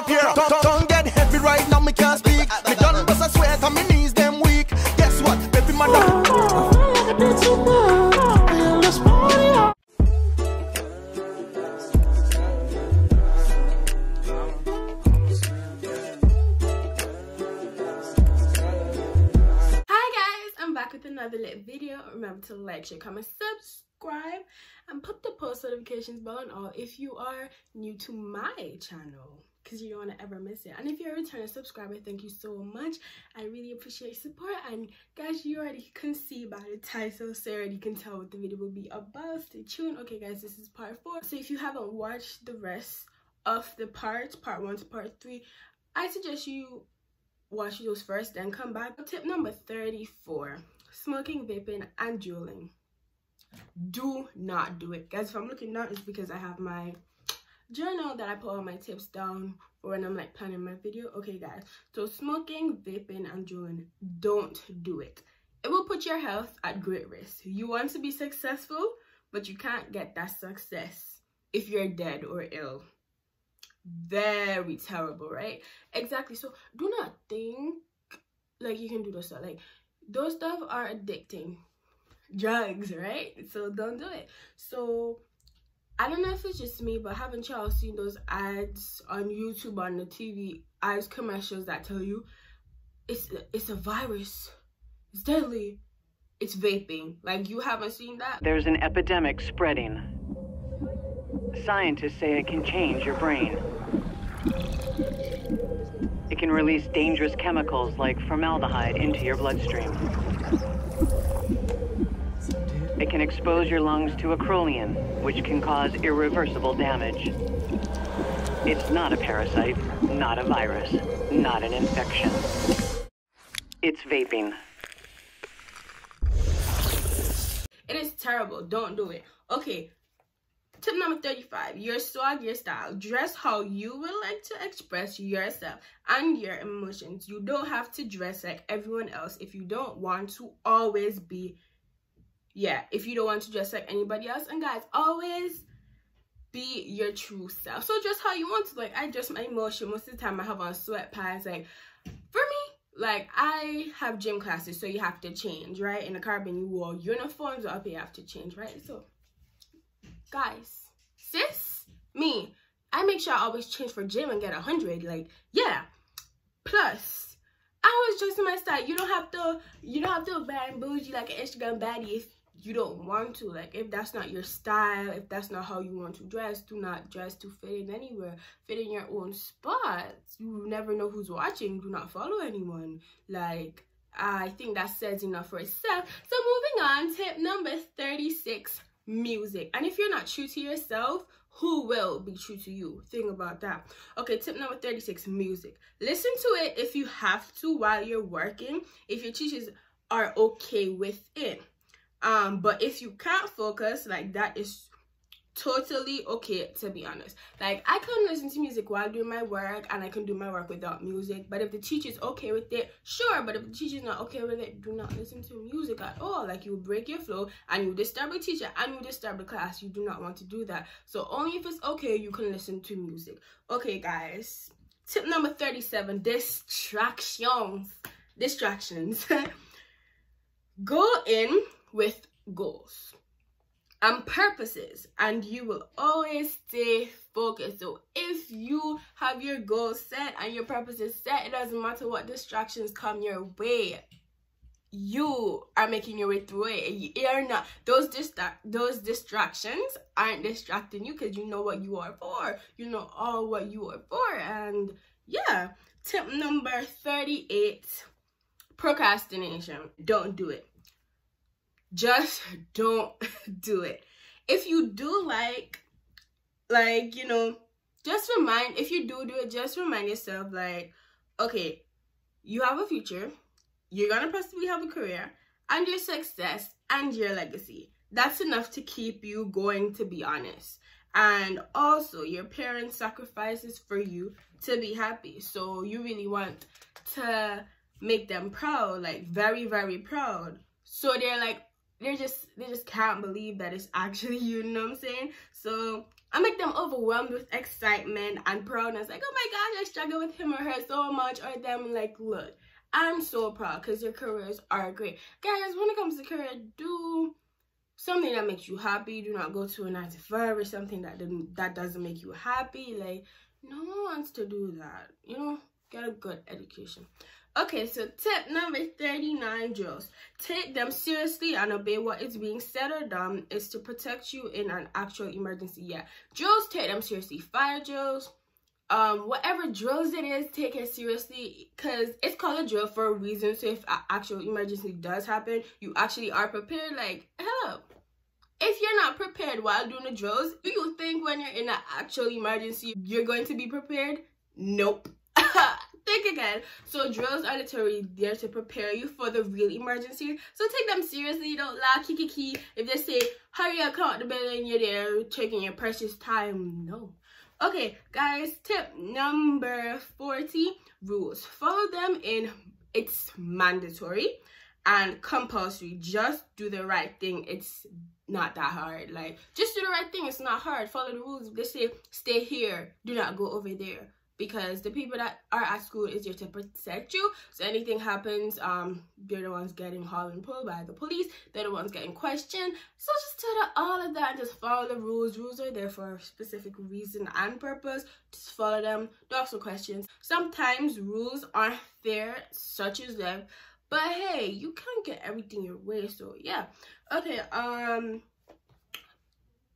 disappear. Don't get heavy right now, me can't speak. Me done bust a sweat and me knees them weak. Guess what? Baby mother. With another lit video. Remember to like, share, comment, subscribe, and put the post notifications bell on all if you are new to my channel, because you don't want to ever miss it. And if you're a returning subscriber, thank you so much. I really appreciate your support. And guys, you already can see by the title, so you already can tell what the video will be about. Stay tuned. Okay guys, this is part 4. So if you haven't watched the rest of the parts, part 1 to part 3, I suggest you watch those first, then come back. Tip number 34: smoking, vaping, and juuling. Do not do it, guys. If I'm looking down, it's because I have my journal that I put all my tips down for when I'm like planning my video. Okay guys, so smoking, vaping, and juuling, don't do it. It will put your health at great risk. You want to be successful, but you can't get that success if you're dead or ill. Very terrible, right? Exactly. So do not think like you can do those stuff. Like, those stuff are addicting drugs, right? So don't do it. So I don't know if it's just me, but haven't y'all seen those ads on YouTube, on the TV, ads, commercials that tell you it's a virus, it's deadly, it's vaping? Like, you haven't seen that? There's an epidemic spreading. Scientists say it can change your brain. It can release dangerous chemicals like formaldehyde into your bloodstream. It can expose your lungs to acrolein, which can cause irreversible damage. It's not a parasite, not a virus, not an infection. It's vaping. It is terrible. Don't do it. Okay. Tip number 35: your swag, your style. Dress how you would like to express yourself and your emotions. You don't have to dress like everyone else if you don't want to always be, if you don't want to dress like anybody else. And guys, always be your true self. So dress how you want to. Like, I dress my emotion. Most of the time I have on sweatpants. Like, for me, like, I have gym classes, so you have to change, right? In the Caribbean, you wore uniforms, or up here you have to change, right? So guys, sis, me, I make sure I always change for gym and get 100. Like, yeah. Plus, I always dress in my style. You don't have to bad and bougie like an Instagram baddie if you don't want to. Like, if that's not your style, if that's not how you want to dress, do not dress to fit in anywhere. Fit in your own spot. You never know who's watching. Do not follow anyone. Like, I think that says enough for itself. So moving on, tip number 36: music. And if you're not true to yourself, who will be true to you? Think about that. Okay, tip number 36: music. Listen to it if you have to while you're working, if your teachers are okay with it. But if you can't focus, like, that is totally okay, to be honest. Like, I can listen to music while doing my work, and I can do my work without music. But if the teacher's okay with it, sure. But if the teacher's not okay with it, do not listen to music at all. Like, you will break your flow, and you disturb the teacher, and you disturb the class. You do not want to do that. So only if it's okay, you can listen to music. Okay guys, tip number 37: distractions. Go in with goals and purposes, and you will always stay focused. So if you have your goals set and your purposes set, it doesn't matter what distractions come your way, you are making your way through it. You're not, those distractions aren't distracting you, because you know what you are for. You know all what you are for. And yeah, tip number 38: procrastination. Don't do it. Just don't do it. If you do just remind, if you do it, just remind yourself, like, okay, you have a future, you're gonna possibly have a career, and your success and your legacy. That's enough to keep you going, to be honest. And also, your parents sacrifices for you to be happy, so you really want to make them proud, like very, very proud. So they're like, they just can't believe that it's actually you, you know what I'm saying? So I make them overwhelmed with excitement and proudness. Like, oh my gosh, I struggle with him or her so much. Or them like, look, I'm so proud because your careers are great. Guys, when it comes to career, do something that makes you happy. Do not go to a 9 to 5 or something that doesn't make you happy. Like, no one wants to do that. You know, get a good education. Okay, so tip number 39, drills. Take them seriously and obey what is being said or done is to protect you in an actual emergency. Yeah, drills, take them seriously. Fire drills, whatever drills it is, take it seriously because it's called a drill for a reason. So if an actual emergency does happen, you actually are prepared. Like, hello. If you're not prepared while doing the drills, do you think when you're in an actual emergency, you're going to be prepared? Nope. Think again. So drills are literally there to prepare you for the real emergency. So take them seriously. Don't laugh, kiki. If they say, hurry up, come out the building, you're there taking your precious time. No. Okay, guys, tip number 40, rules. Follow them in. It's mandatory and compulsory. Just do the right thing. It's not that hard. Like, just do the right thing. It's not hard. Follow the rules. If they say, stay here, do not go over there. Because the people that are at school is there to protect you. So anything happens, they're the ones getting hauled and pulled by the police. They're the ones getting questioned. So just do all of that and just follow the rules. Rules are there for a specific reason and purpose. Just follow them. Don't ask no questions. Sometimes rules aren't fair, such as that. But hey, you can't get everything your way. So yeah. Okay,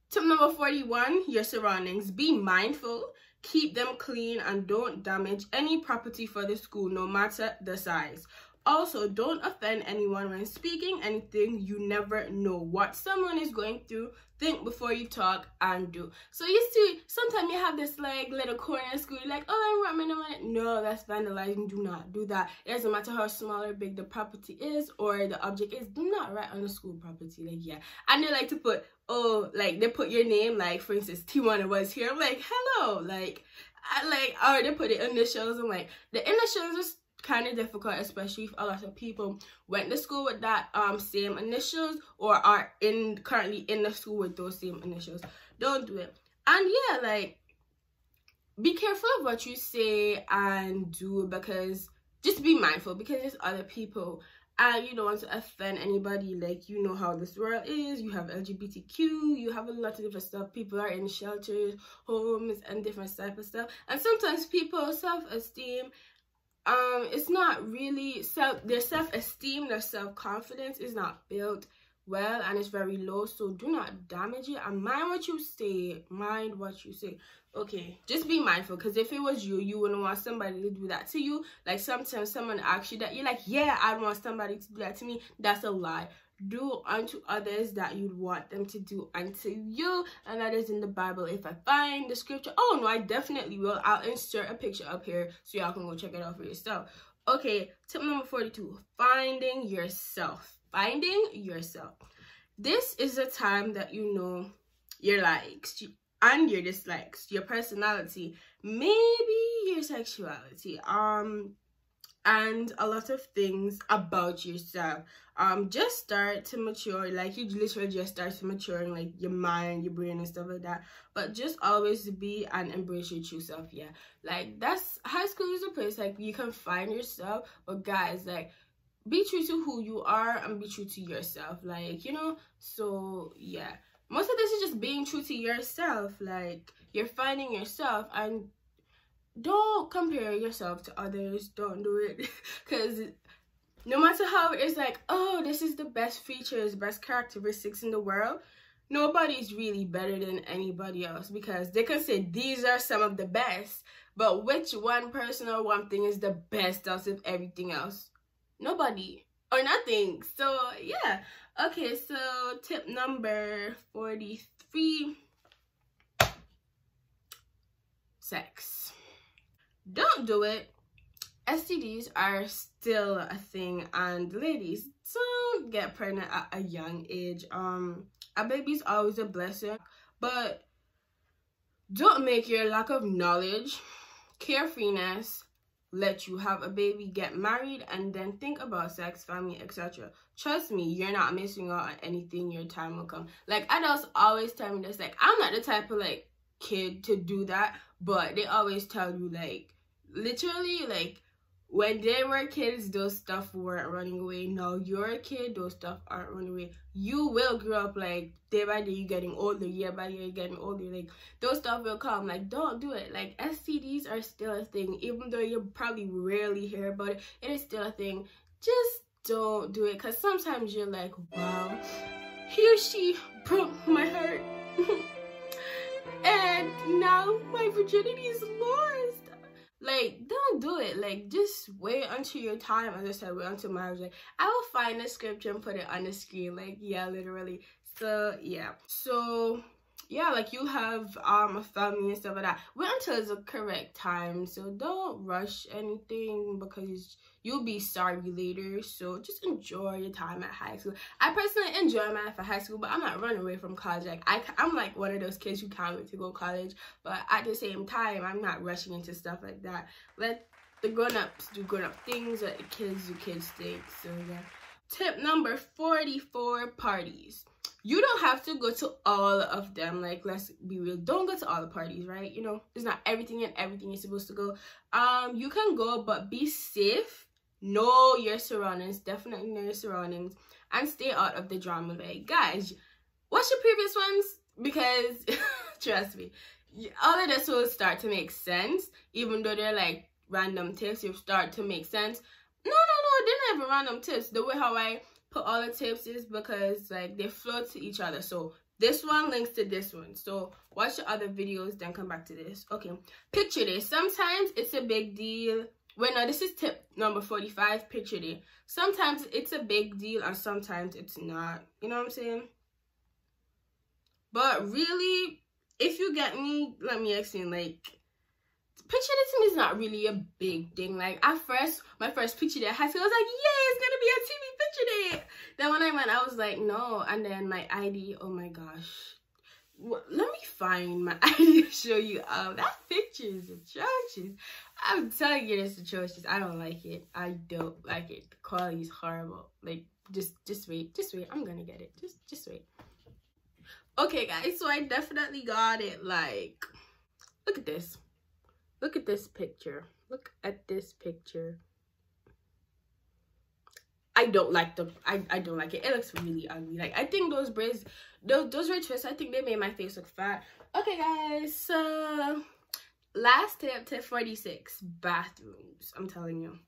tip number 41, your surroundings. Be mindful. Keep them clean and don't damage any property for the school, no matter the size. Also, don't offend anyone when speaking anything. You never know what someone is going through. Think before you talk and do. So you see, sometimes you have this like little corner school, you're like, oh, I'm running. No, that's vandalizing. Do not do that. It doesn't matter how small or big the property is or the object is. Do not write on the school property. Like, yeah. And they like to put, oh, like they put your name, like for instance, Tijuana was here. I'm like, hello, like, or they put the initials. I'm like, the initials is kind of difficult, especially if a lot of people went to school with that same initials or are currently in the school with those same initials. Don't do it. And yeah, like, be careful of what you say and do, because just be mindful, because there's other people and you don't want to offend anybody. Like, you know how this world is. You have LGBTQ, you have a lot of different stuff. People are in shelters, homes, and different type of stuff. And sometimes people's self-esteem, it's not really their self-esteem, their self-confidence is not built well, and it's very low. So do not damage it and mind what you say. Okay, just be mindful, because if it was you, you wouldn't want somebody to do that to you. Like, sometimes someone asks you that, you're like, yeah, I want somebody to do that to me. That's a lie. Do unto others that you'd want them to do unto you, and that is in the Bible. If I find the scripture, oh no, I definitely will. I'll insert a picture up here so y'all can go check it out for yourself. Okay, tip number 42, finding yourself. Finding yourself. This is a time that you know your likes and your dislikes, your personality, maybe your sexuality, and a lot of things about yourself. Just start to mature. Like, you literally just start to maturing, like your mind, your brain, and stuff like that. But just always be and embrace your true self. Yeah, like, that's, high school is a place like you can find yourself. But guys, like, be true to who you are and be true to yourself. Like, you know, so yeah, most of this is just being true to yourself. Like, you're finding yourself, and don't compare yourself to others. Don't do it, because no matter how it's like, oh, this is the best features, best characteristics in the world, nobody's really better than anybody else, because they can say these are some of the best, but which one person or one thing is the best out of everything else? Nobody or nothing. So yeah. Okay, so tip number 43, sex. Don't do it. STDs are still a thing, and ladies, don't get pregnant at a young age. A baby's always a blessing, but don't make your lack of knowledge, carefreeness, let you have a baby, get married, and then think about sex, family, etc. Trust me, you're not missing out on anything. Your time will come. Like, adults always tell me this, like, I'm not the type of, like, kid to do that, but they always tell you, like, literally, like, when they were kids, those stuff weren't running away. Now you're a kid, those stuff aren't running away. You will grow up, like, day by day you're getting older, year by year you're getting older. Like, those stuff will come. Like, don't do it. Like, STDs are still a thing. Even though you probably rarely hear about it, it is still a thing. Just don't do it, because sometimes you're like, wow, he or she broke my heart. And now my virginity is lost. Like, don't do it. Like, just wait until your time. As I said, wait until marriage. Like, I will find the scripture and put it on the screen. Like, yeah, literally. So, yeah. So, yeah, like, you have a family and stuff like that. Wait until it's the correct time. So, don't rush anything, because you'll be sorry later. So, just enjoy your time at high school. I personally enjoy my life at high school, but I'm not running away from college. Like, I'm like one of those kids who can't wait to go to college. But at the same time, I'm not rushing into stuff like that. Let the grown-ups do grown-up things. Let the kids do kids things. So, yeah. Tip number 44, parties. You don't have to go to all of them. Like, let's be real. Don't go to all the parties, right? You know, it's not everything and everything you're supposed to go. You can go, but be safe. Know your surroundings. Definitely know your surroundings. And stay out of the drama. Like, guys, watch your previous ones, because, trust me, all of this will start to make sense. Even though they're, like, random tips, you'll start to make sense. No, they're not even random tips. The way how I put all the tips is because, like, they flow to each other. So this one links to this one. So watch the other videos, then come back to this. Okay, picture this. Sometimes it's a big deal. Well, no, this is tip number 45. Picture this. Sometimes it's a big deal, and sometimes it's not. You know what I'm saying? But really, if you get me, let me explain. Like, picture this to me is not really a big thing. Like, at first, my first picture day at high school, I was like, yeah, it's gonna be a TV picture day. Then when I went, I was like, no. And then my ID, oh my gosh. Well, let me find my ID to show you. That picture is atrocious. I'm telling you, it's atrocious. I don't like it. I don't like it. The quality is horrible. Like, just wait. Just wait. I'm gonna get it. Just wait. Okay, guys. So I definitely got it. Like, look at this. Look at this picture. Look at this picture. I don't like I don't like it. It looks really ugly. Like, I think those braids, those red twists, I think they made my face look fat. Okay, guys. So, last tip, tip 46, bathrooms. I'm telling you.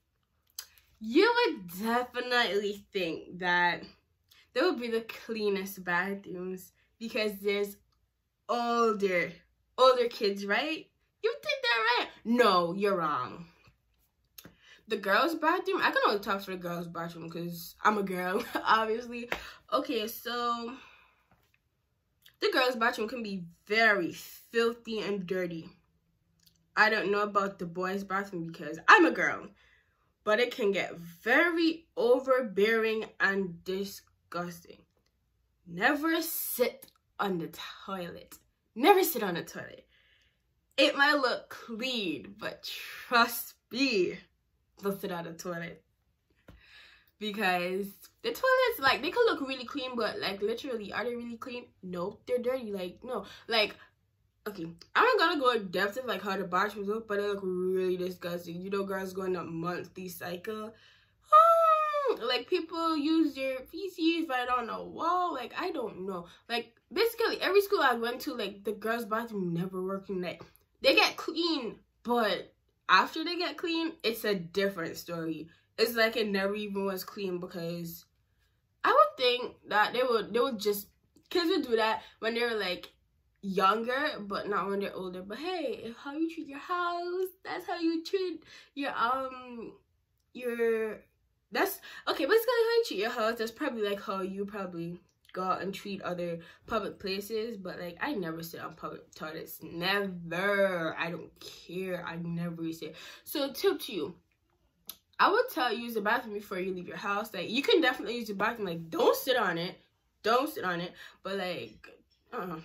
You would definitely think that they would be the cleanest bathrooms because there's older kids, right? You think they're right? No, you're wrong. The girls' bathroom, I can only talk for the girls' bathroom because I'm a girl, obviously. Okay, so the girls' bathroom can be very filthy and dirty. I don't know about the boys' bathroom because I'm a girl, but it can get very overbearing and disgusting. Never sit on the toilet. Never sit on the toilet. It might look clean, but trust me, don't sit on the toilet. Because the toilets, like, they could look really clean, but, like, literally, are they really clean? No, they're dirty. Like, no. Like, okay, I'm not gonna go in depth of, like, how the bathrooms look, but they look really disgusting. You know, girls going a monthly cycle. Like, people use their feces right on the wall. Like, I don't know. Like, basically, every school I went to, like, the girls' bathroom never working. Like, they get clean, but after they get clean, it's a different story. It's like it never even was clean, because I would think that they would just, kids would do that when they were, like, younger, but not when they're older. But hey, how you treat your house, that's how you treat your that's, okay, basically how you treat your house, that's probably like how you probably go out and treat other public places. But, like, I never sit on public toilets. Never. I don't care. I never sit. So, tip to you, I would tell you use the bathroom before you leave your house. Like, you can definitely use the bathroom. Like, don't sit on it. Don't sit on it. But, like, I don't know.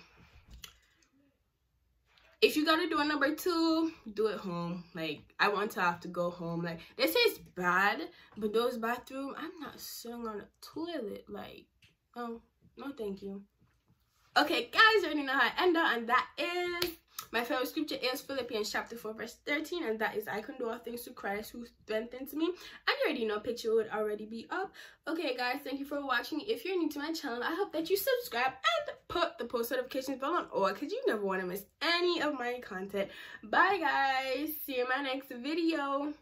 If you gotta do a number 2, do it home. Like, I want to have to go home. Like, they say it's bad, but those bathrooms, I'm not sitting on a toilet. Like, no, thank you. Okay, guys, you already know how I end up, and that is My favorite scripture is Philippians chapter 4 verse 13, and that is, I can do all things through Christ who strengthens me. And you already know, picture would already be up. Okay guys, thank you for watching. If you're new to my channel, I hope that you subscribe and put the post notifications bell on all, because you never want to miss any of my content. Bye guys, see you in my next video.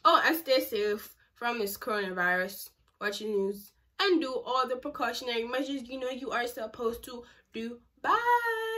Oh, and stay safe from this coronavirus. Watch the news and do all the precautionary measures you know you are supposed to do. Bye.